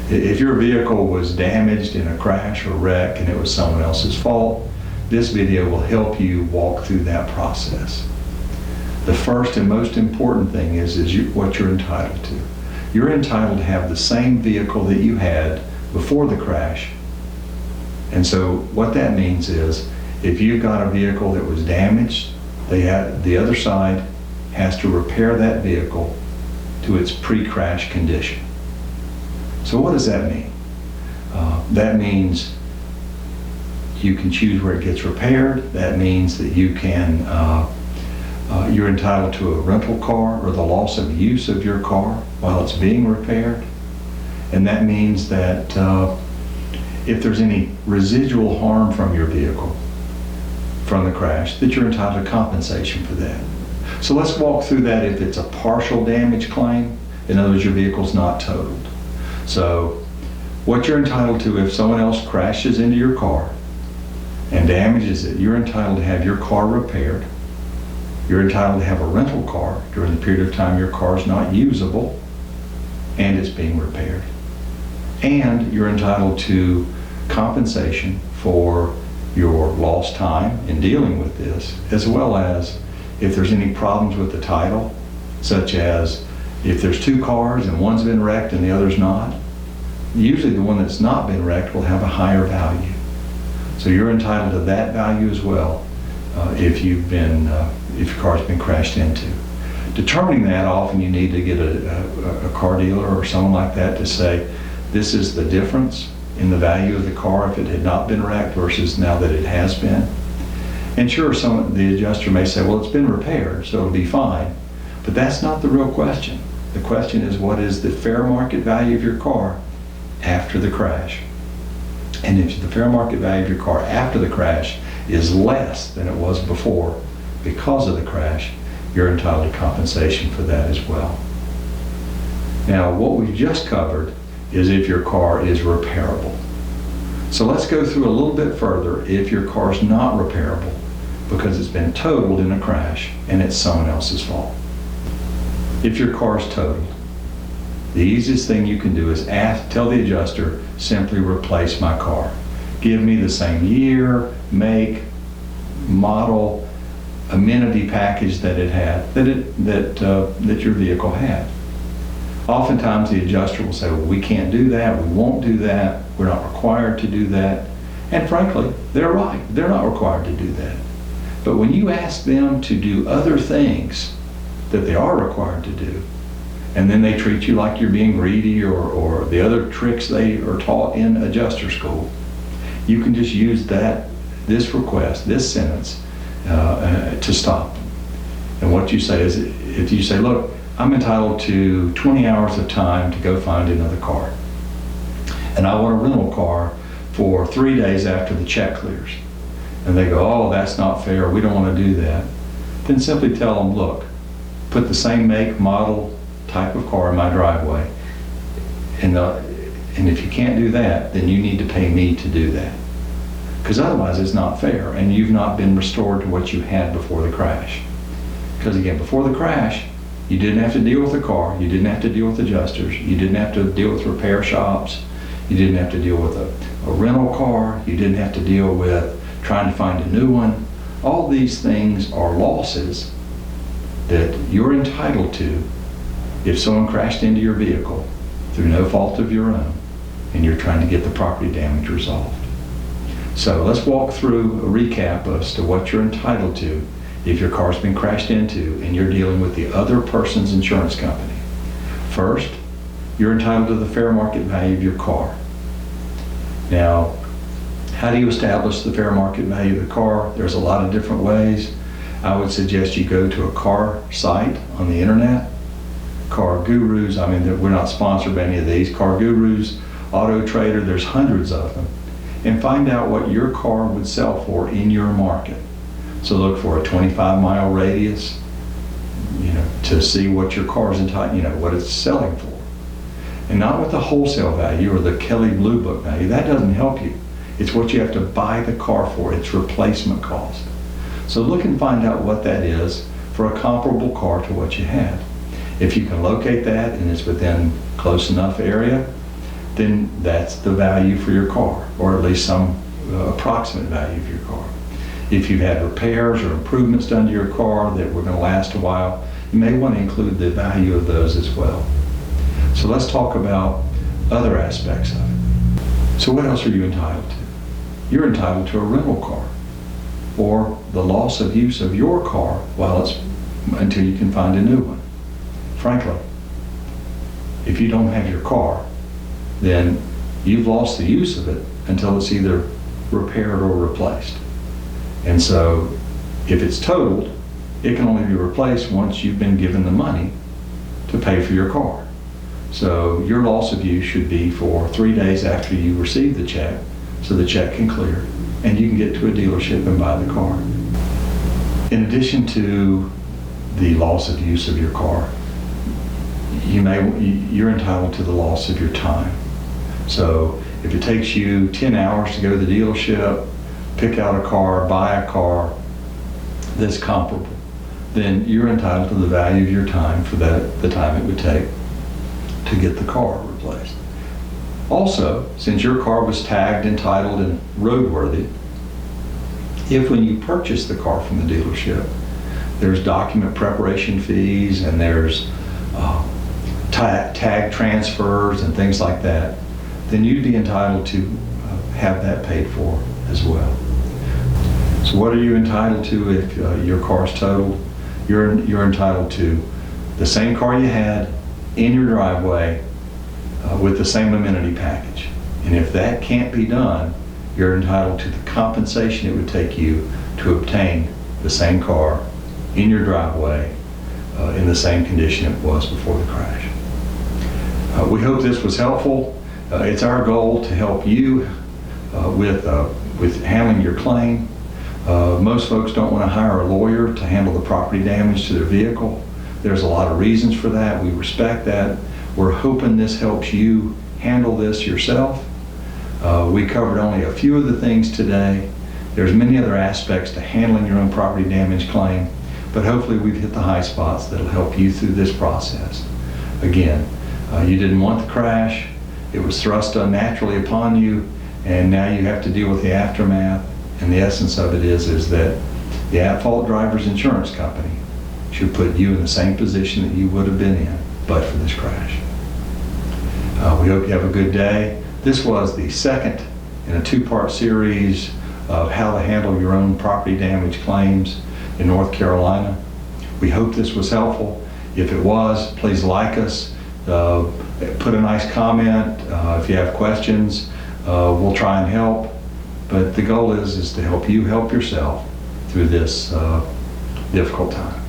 If your vehicle was damaged in a crash or wreck and it was someone else's fault, this video will help you walk through that process. The first and most important thing is what you're entitled to. You're entitled to have the same vehicle that you had before the crash. And so what that means is, if you've got a vehicle that was damaged, the other side has to repair that vehicle to its pre-crash condition. So what does that mean? That means you can choose where it gets repaired. That means that you can, you're entitled to a rental car or the loss of use of your car while it's being repaired. And that means that if there's any residual harm from your vehicle from the crash, that you're entitled to compensation for that. So let's walk through that if it's a partial damage claim. In other words, your vehicle's not totaled. So what you're entitled to if someone else crashes into your car and damages it, you're entitled to have your car repaired. You're entitled to have a rental car during the period of time your car is not usable and it's being repaired. And you're entitled to compensation for your lost time in dealing with this, as well as if there's any problems with the title, such as if there's two cars and one's been wrecked and the other's not, usually the one that's not been wrecked will have a higher value. So you're entitled to that value as well if your car's been crashed into. Determining that, often you need to get a car dealer or someone like that to say, this is the difference in the value of the car if it had not been wrecked versus now that it has been. And sure, the adjuster may say, well, it's been repaired, so it'll be fine. But that's not the real question. The question is, what is the fair market value of your car after the crash? And if the fair market value of your car after the crash is less than it was before because of the crash, you're entitled to compensation for that as well. Now, what we've just covered is if your car is repairable. So let's go through a little bit further if your car is not repairable because it's been totaled in a crash and it's someone else's fault. If your car is totaled, the easiest thing you can do is tell the adjuster, simply replace my car. Give me the same year, make, model, amenity package that it had, that your vehicle had. Oftentimes the adjuster will say, well, we can't do that, we won't do that, we're not required to do that. And frankly, they're right, they're not required to do that. But when you ask them to do other things that they are required to do, and then they treat you like you're being greedy or the other tricks they are taught in adjuster school, you can just use this request, this sentence, to stop them. And what you say is, if you say, look, I'm entitled to 20 hours of time to go find another car, and I want a rental car for 3 days after the check clears. And they go, oh, that's not fair, we don't want to do that. Then simply tell them, look, put the same make, model, type of car in my driveway. And if you can't do that, then you need to pay me to do that. Because otherwise it's not fair and you've not been restored to what you had before the crash. Because again, before the crash, you didn't have to deal with the car, you didn't have to deal with adjusters, you didn't have to deal with repair shops, you didn't have to deal with a rental car, you didn't have to deal with trying to find a new one. All these things are losses that you're entitled to if someone crashed into your vehicle through no fault of your own and you're trying to get the property damage resolved. So let's walk through a recap as to what you're entitled to if your car's been crashed into and you're dealing with the other person's insurance company. First, you're entitled to the fair market value of your car. Now, how do you establish the fair market value of the car? There's a lot of different ways. I would suggest you go to a car site on the internet. Car Gurus, I mean, we're not sponsored by any of these. Car Gurus, Auto Trader, there's hundreds of them. And find out what your car would sell for in your market. So look for a 25-mile radius, to see what your car's entitled, what it's selling for. And not what the wholesale value or the Kelley Blue Book value, that doesn't help you. It's what you have to buy the car for, its replacement cost. So look and find out what that is for a comparable car to what you had. If you can locate that and it's within close enough area, then that's the value for your car, or at least some approximate value of your car. If you've had repairs or improvements done to your car that were going to last a while, you may want to include the value of those as well. So let's talk about other aspects of it. So what else are you entitled to? You're entitled to a rental car, or the loss of use of your car until you can find a new one. Frankly, if you don't have your car, then you've lost the use of it until it's either repaired or replaced. And so if it's totaled, it can only be replaced once you've been given the money to pay for your car. So your loss of use should be for 3 days after you receive the check, so the check can clear and you can get to a dealership and buy the car. In addition to the loss of use of your car, you're entitled to the loss of your time. So if it takes you 10 hours to go to the dealership, pick out a car, buy a car that's comparable, then you're entitled to the value of your time for the time it would take to get the car replaced. Also, since your car was tagged, entitled, and roadworthy, if when you purchase the car from the dealership, there's document preparation fees and there's tag transfers and things like that, then you'd be entitled to have that paid for as well. So what are you entitled to if your car's totaled? You're entitled to the same car you had in your driveway with the same amenity package. And if that can't be done, you're entitled to the compensation it would take you to obtain the same car in your driveway in the same condition it was before the crash. We hope this was helpful. It's our goal to help you with handling your claim. Most folks don't want to hire a lawyer to handle the property damage to their vehicle. There's a lot of reasons for that. We respect that. We're hoping this helps you handle this yourself. We covered only a few of the things today. There's many other aspects to handling your own property damage claim, but hopefully we've hit the high spots that'll help you through this process. Again, you didn't want the crash. It was thrust unnaturally upon you, and now you have to deal with the aftermath. And the essence of it is that the at-fault driver's insurance company should put you in the same position that you would have been in but for this crash. We hope you have a good day. This was the second in a two-part series of how to handle your own property damage claims in North Carolina. We hope this was helpful. If it was, please like us. Put a nice comment. If you have questions, we'll try and help. But the goal is to help you help yourself through this difficult time.